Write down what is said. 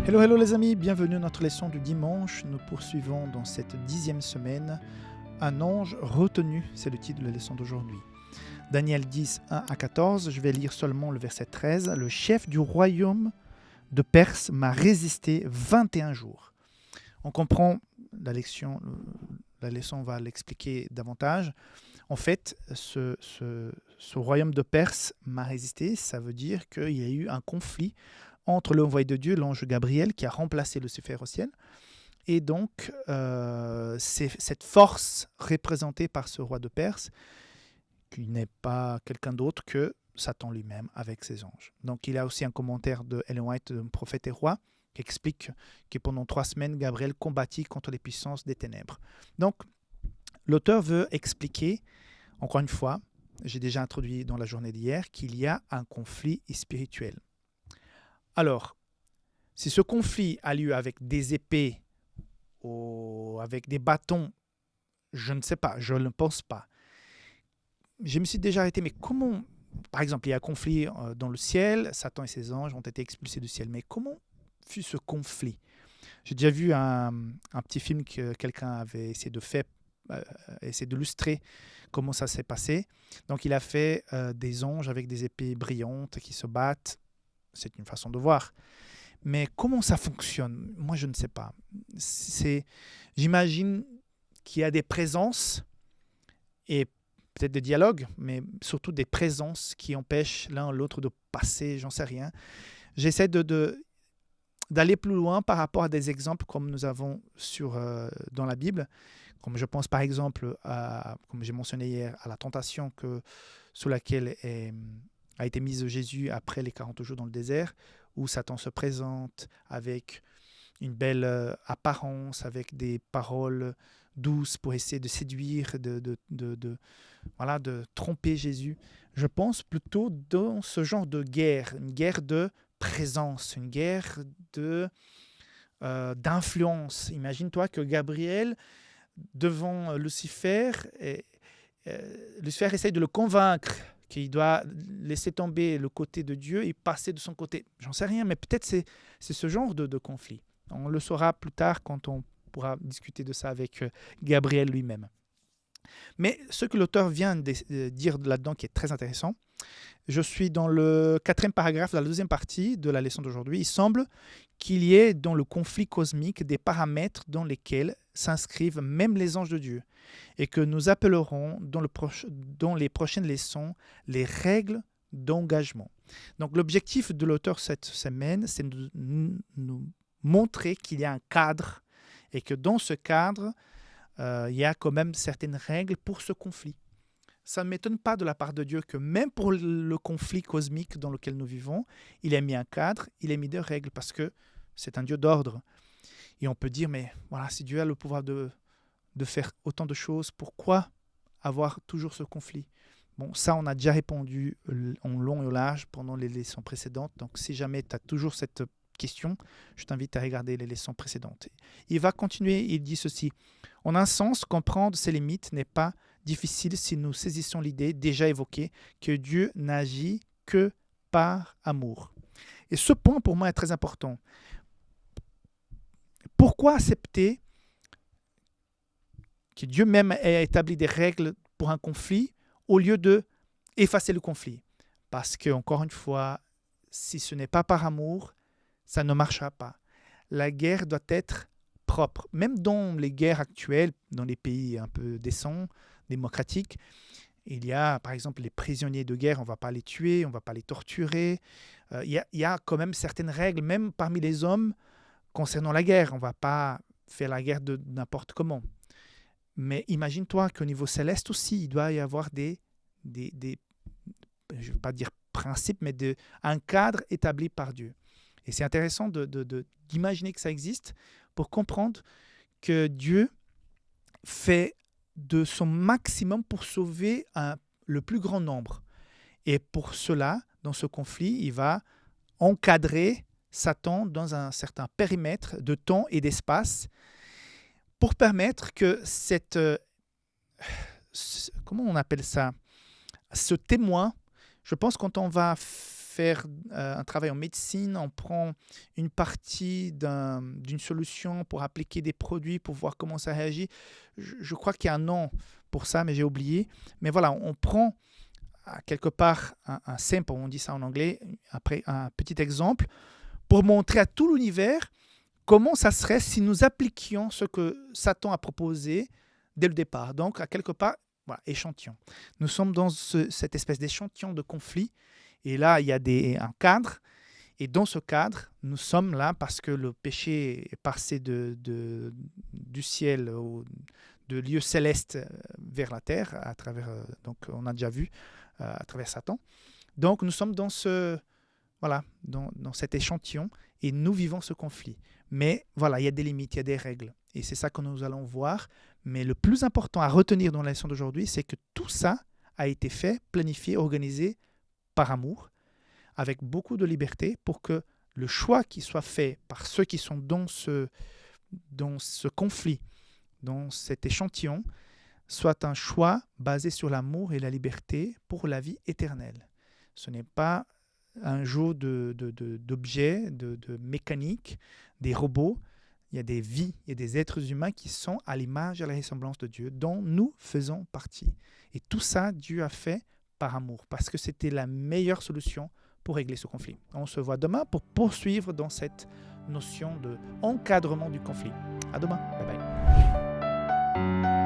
Hello, hello les amis, bienvenue à notre leçon du dimanche. Nous poursuivons dans cette 10e semaine. Un ange retenu, c'est le titre de la leçon d'aujourd'hui. Daniel 10, 1 à 14, je vais lire seulement le verset 13. Le chef du royaume de Perse m'a résisté 21 jours. On comprend la leçon va l'expliquer davantage. En fait, ce royaume de Perse m'a résisté, ça veut dire qu'il y a eu un conflit entre l'envoyé de Dieu, l'ange Gabriel, qui a remplacé Lucifer au ciel. Et donc, c'est cette force représentée par ce roi de Perse, qui n'est pas quelqu'un d'autre que Satan lui-même avec ses anges. Donc, il y a aussi un commentaire de Ellen White, de Prophète et Roi, qui explique que pendant 3 semaines, Gabriel combattit contre les puissances des ténèbres. Donc, l'auteur veut expliquer, encore une fois, j'ai déjà introduit dans la journée d'hier, qu'il y a un conflit spirituel. Alors, si ce conflit a lieu avec des épées ou avec des bâtons, je ne sais pas, je ne pense pas. Je me suis déjà arrêté, mais comment, par exemple, il y a un conflit dans le ciel, Satan et ses anges ont été expulsés du ciel, mais comment fut ce conflit? J'ai déjà vu un petit film que quelqu'un avait essayé de faire, essayer d'illustrer comment ça s'est passé. Donc, il a fait des anges avec des épées brillantes qui se battent. C'est une façon de voir. Mais comment ça fonctionne? Moi, je ne sais pas. J'imagine qu'il y a des présences et peut-être des dialogues, mais surtout des présences qui empêchent l'un ou l'autre de passer, j'en sais rien. J'essaie d'aller plus loin par rapport à des exemples comme nous avons dans la Bible, comme je pense par exemple, comme j'ai mentionné hier, à la tentation sous laquelle a été mise Jésus après les 40 jours dans le désert, où Satan se présente avec une belle apparence, avec des paroles douces pour essayer de séduire, de tromper Jésus. Je pense plutôt dans ce genre de guerre, une guerre de présence, une guerre d'influence. Imagine-toi que Gabriel, devant Lucifer, Lucifer essaye de le convaincre qu'il doit laisser tomber le côté de Dieu et passer de son côté. J'en sais rien, mais peut-être c'est ce genre de conflit. On le saura plus tard quand on pourra discuter de ça avec Gabriel lui-même. Mais ce que l'auteur vient de dire là-dedans qui est très intéressant, je suis dans le 4e paragraphe de la 2e partie de la leçon d'aujourd'hui. Il semble qu'il y ait dans le conflit cosmique des paramètres dans lesquels s'inscrivent même les anges de Dieu et que nous appellerons dans les prochaines leçons les règles d'engagement. Donc l'objectif de l'auteur cette semaine, c'est de nous montrer qu'il y a un cadre et que dans ce cadre, il y a quand même certaines règles pour ce conflit. Ça ne m'étonne pas de la part de Dieu que même pour le conflit cosmique dans lequel nous vivons, il a mis un cadre, il a mis des règles parce que c'est un Dieu d'ordre. Et on peut dire, mais voilà, si Dieu a le pouvoir de faire autant de choses, pourquoi avoir toujours ce conflit? Bon, ça, on a déjà répondu en long et au large pendant les leçons précédentes. Donc, si jamais tu as toujours cette question, je t'invite à regarder les leçons précédentes. Il va continuer, il dit ceci. En un sens, comprendre ses limites n'est pas difficile si nous saisissons l'idée déjà évoquée que Dieu n'agit que par amour. Et ce point, pour moi, est très important. Pourquoi accepter que Dieu même ait établi des règles pour un conflit au lieu d'effacer le conflit? Parce que, encore une fois, si ce n'est pas par amour, ça ne marchera pas. La guerre doit être propre. Même dans les guerres actuelles, dans les pays un peu décents, démocratiques, il y a par exemple les prisonniers de guerre, on ne va pas les tuer, on ne va pas les torturer. Il y a quand même certaines règles, même parmi les hommes, concernant la guerre. On ne va pas faire la guerre de n'importe comment. Mais imagine-toi qu'au niveau céleste aussi, il doit y avoir je ne vais pas dire principes, mais un cadre établi par Dieu. Et c'est intéressant d'imaginer que ça existe pour comprendre que Dieu fait de son maximum pour sauver le plus grand nombre. Et pour cela, dans ce conflit, il va encadrer Satan dans un certain périmètre de temps et d'espace pour permettre que comment on appelle ça, ce témoin, je pense quand on va faire un travail en médecine, on prend une partie d'une solution pour appliquer des produits, pour voir comment ça réagit. Je crois qu'il y a un nom pour ça, mais j'ai oublié. Mais voilà, on prend quelque part un sample, on dit ça en anglais, après un petit exemple, pour montrer à tout l'univers comment ça serait si nous appliquions ce que Satan a proposé dès le départ. Donc, à quelque part, voilà, échantillon. Nous sommes dans cette espèce d'échantillon de conflit. Et là, il y a un cadre. Et dans ce cadre, nous sommes là parce que le péché est passé du ciel, de lieux célestes vers la terre, à travers, donc on a déjà vu, à travers Satan. Donc, nous sommes dans cet échantillon et nous vivons ce conflit. Mais voilà, il y a des limites, il y a des règles. Et c'est ça que nous allons voir. Mais le plus important à retenir dans la leçon d'aujourd'hui, c'est que tout ça a été fait, planifié, organisé par amour, avec beaucoup de liberté pour que le choix qui soit fait par ceux qui sont dans ce conflit, dans cet échantillon, soit un choix basé sur l'amour et la liberté pour la vie éternelle. Ce n'est pas un jeu d'objets, de mécanique, des robots. Il y a des vies, il y a des êtres humains qui sont à l'image et à la ressemblance de Dieu, dont nous faisons partie. Et tout ça, Dieu a fait par amour, parce que c'était la meilleure solution pour régler ce conflit. On se voit demain pour poursuivre dans cette notion d'encadrement du conflit. À demain. Bye bye.